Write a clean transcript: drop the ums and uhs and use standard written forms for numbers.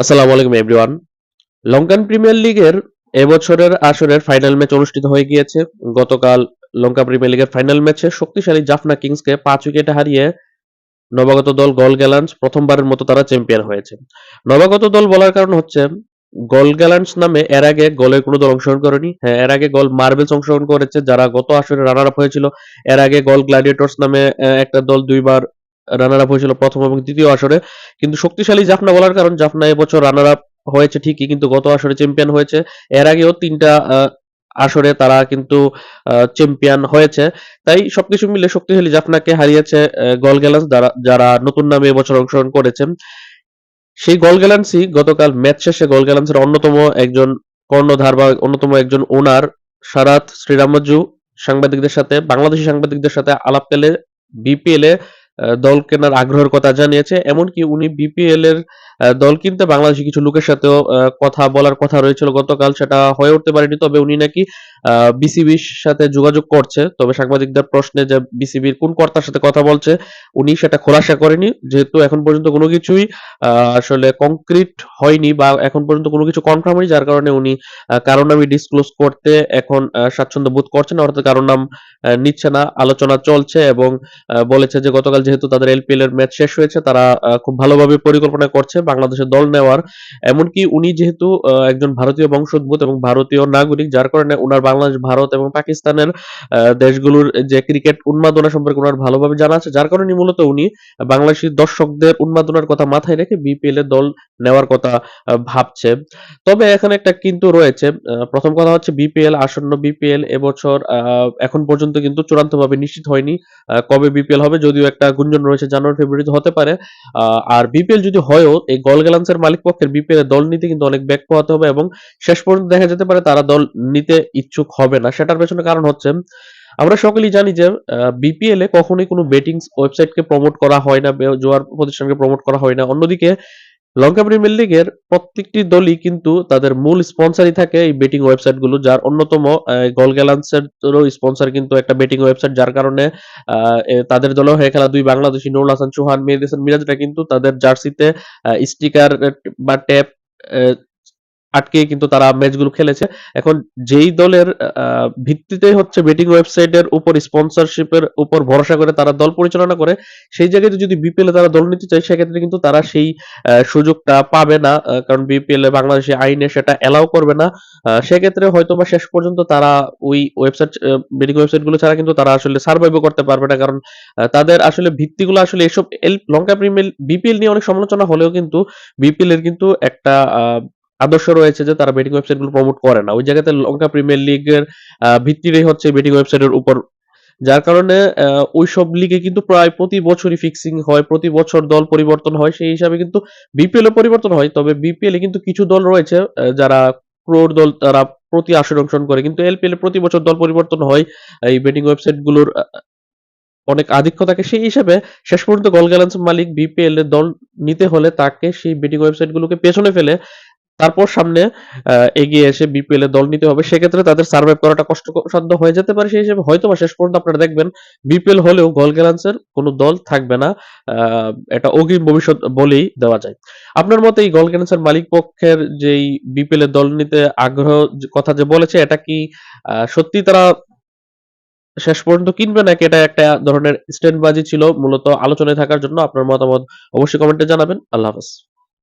আসসালামু আলাইকুম everyone. Lankan premier লিগের এবছরের আসরের ফাইনাল ম্যাচ অনুষ্ঠিত হয়ে গিয়েছে। গতকাল লঙ্কা প্রিমিয়ার লিগের ফাইনাল ম্যাচে শক্তিশালী জাফনা কিংসকে ৫ উইকেটে হারিয়ে নবাগত দল গল গ্যালান্টস প্রথমবারের মতো তারা চ্যাম্পিয়ন হয়েছে। নবাগত দল বলার কারণ হচ্ছে গল গ্যালান্টস নামে এর আগে গলের কোনো দল অংশগ্রহণ করেনি। হ্যাঁ, এর আগে গল মার্বেলস অংশগ্রহণ করেছে যারা গত আসরে রানার আপ হয়েছিল। এর আগে গল গ্ল্যাডিয়েটর্স নামে একটা দল ২ বার রানার আপ হয়েছিল প্রথম এবং দ্বিতীয় আসরে। কিন্তু শক্তিশালী জাফনা বলার কারণ জাফনা এবছর রানার আপ হয়েছে ঠিকই, কিন্তু গত আসরে চ্যাম্পিয়ন হয়েছে। এর আগেও ৩ টা আসরে তারা কিন্তু চ্যাম্পিয়ন হয়েছে। তাই সবকিছু মিলে শক্তিশালী জাফনাকে হারিয়েছে গল গ্যালান্টস যারা নতুন নামে এবছর অংশগ্রহণ করেছেন। সেই গল গ্যালান্টসই গতকাল ম্যাচ শেষে গল গ্যালান্টসের অন্যতম একজন কর্ণধার বা অন্যতম একজন ওনার সারাথ শ্রীরামজু বাংলাদেশি সাংবাদিকদের সাথে আলাপকালে বিপিএল এ দল কেনার আগ্রহের কথা জানিয়েছে। এমনকি উনি বিপিএল এর দল কিনতে বাংলাদেশি কিছু লোকের সাথেও কথা বলার কথা রয়েছিল গতকাল, সেটা হয়ে উঠতে পারেনি। তবে উনি নাকি বিসিবির সাথে যোগাযোগ করছে। তবে সাংবাদিকদের প্রশ্নে যে বিসিবির কোন কর্তার সাথে কথা বলছে উনি সেটা খোলাসা করেনি, যেহেতু এখন পর্যন্ত কোনো কিছুই আসলে কংক্রিট হয়নি বা এখন পর্যন্ত কোনো কিছু কনফার্ম হয়নি, যার কারণে উনি কারো নামই ডিসক্লোজ করতে এখন স্বাচ্ছন্দ্য বোধ করছেন না, অর্থাৎ কারো নাম নিচ্ছে না। আলোচনা চলছে এবং বলেছে যে গতকাল যেহেতু তাদের এলপিএল এর ম্যাচ শেষ হয়েছে তারা খুব ভালোভাবে পরিকল্পনা করছে বাংলাদেশের দল নেওয়ার। এমনকি উনি যেহেতু একজন ভারতীয় বংশোদ্ভূত এবং ভারতীয় নাগরিক, যার কারণে উনার বাংলাদেশ, ভারত এবং পাকিস্তানের দেশগুলোর যে ক্রিকেট উন্মাদনা সম্পর্কে উনার ভালোভাবে জানা আছে, যার কারণে মূলত উনি বাংলাদেশি দর্শকদের উন্মাদনার কথা মাথায় রেখে বিপিএল এর দল নেওয়ার কথা ভাবছে। তবে এখানে একটা কিন্তু রয়েছে। প্রথম কথা হচ্ছে বিপিএল এবছর এখন পর্যন্ত কিন্তু চূড়ান্তভাবে নিশ্চিত হয়নি কবে বিপিএল হবে, যদিও একটা গুঞ্জন রয়েছে জানুয়ারি ফেব্রুয়ারিতে হতে পারে। আর বিপিএল যদি হয়ও এই গল গ্যালান্সের মালিক পক্ষের বিপিএল এর দল নিতে কিন্তু অনেক ব্যাক পোহাতে হবে এবং শেষ পর্যন্ত দেখা যেতে পারে তারা দল নিতে ইচ্ছুক হবে না। সেটার পেছনে কারণ হচ্ছে আমরা সকলেই জানি যে বিপিএল এ কখনোই কোনো বেটিং ওয়েবসাইটকে প্রমোট করা হয় না, জুয়ার প্রতিষ্ঠানকে প্রমোট করা হয় না। অন্যদিকে লঙ্কা প্রিমিয়ার লিগের প্রত্যেকটি দলই কিন্তু তাদের মূল স্পন্সরই থাকে এই বেটিং ওয়েবসাইট গুলো, যার অন্যতম গল গ্যালান্সের স্পন্সর কিন্তু একটা বেটিং ওয়েবসাইট, যার কারণে তাদের দলেও হয়ে খেলা দুই বাংলাদেশি নুরুল হাসান চৌহান, মেহেদী হাসান মিরাজরা কিন্তু তাদের জার্সিতে স্টিকার বা ট্যাপ আটকে কিন্তু তারা ম্যাচগুলো খেলেছে। এখন যেই দলের ভিত্তিতেই হচ্ছে বেটিং ওয়েবসাইটের উপর স্পন্সরশিপের উপর ভরসা করে তারা দল পরিচালনা করে, সেই জায়গায় যদি বিপিএল এ তারা দল নিতে চায় সেক্ষেত্রে কিন্তু তারা সেই সুযোগটা পাবে না। কারণ বিপিএল এ বাংলাদেশি আইনে সেটা এলাও করবে না। সেক্ষেত্রে হয়তোবা শেষ পর্যন্ত তারা ওই বেটিং ওয়েবসাইট গুলো ছাড়া কিন্তু তারা আসলে সার্ভাইভও করতে পারবে না। কারণ তাদের আসলে ভিত্তিগুলো আসলে এসব লঙ্কা প্রিমিয়ার বিপিএল নিয়ে অনেক সমালোচনা হলেও কিন্তু বিপিএল এর কিন্তু একটা আদর্শ রয়েছে যে তারা বেটিং ওয়েবসাইট গুলো প্রমোট করে না। ওই জায়গাতে লঙ্কা প্রিমিয়ার লিগের ভিত্তিটাই হচ্ছে বেটিং ওয়েবসাইটের উপর, যার কারণে ওইসব লিগে কিন্তু প্রায় প্রতি বছরই ফিক্সিং হয়, প্রতি বছর দল পরিবর্তন হয়। সেই হিসাবে কিন্তু বিপিএল এ পরিবর্তন হয়। তবে বিপিএল এ কিন্তু কিছু দল রয়েছে যারা ক্রোর দল, তারা প্রতি আসরে অংশগ্রহণ করে, কিন্তু এলপিএল এ প্রতি বছর দল পরিবর্তন হয়। এই বেটিং ওয়েবসাইট গুলোর অনেক আধিক্য থাকে। সেই হিসেবে শেষ পর্যন্ত গল গ্যালান্স মালিক বিপিএল এর দল নিতে হলে তাকে সেই বেটিং ওয়েবসাইট গুলোকে পেছনে ফেলে তারপর সামনে এগিয়ে এসে বিপিএল এ দল নিতে হবে। সেক্ষেত্রে তাদের সার্ভাইভ করাটা কষ্টসাধ্য হয়ে যেতে পারে। সেই হিসেবে হয়তোবা শেষ পর্যন্ত আপনারা দেখবেন বিপিএল হলেও গল গ্যালান্সের কোনো দল থাকবে না। এটা অগ্রিম ভবিষ্যৎ বলেই দেওয়া যায়। আপনার মতে এই গল গ্যালান্সের মালিক পক্ষের যেই বিপিএল এর দল নিতে আগ্রহ কথা যে বলেছে, এটা কি সত্যি তারা শেষ পর্যন্ত কিনবে, নাকি এটা একটা ধরনের স্ট্যান্ডবাজি ছিল মূলত আলোচনায় থাকার জন্য? আপনার মতামত অবশ্যই কমেন্টে জানাবেন। আল্লাহ হাফেজ।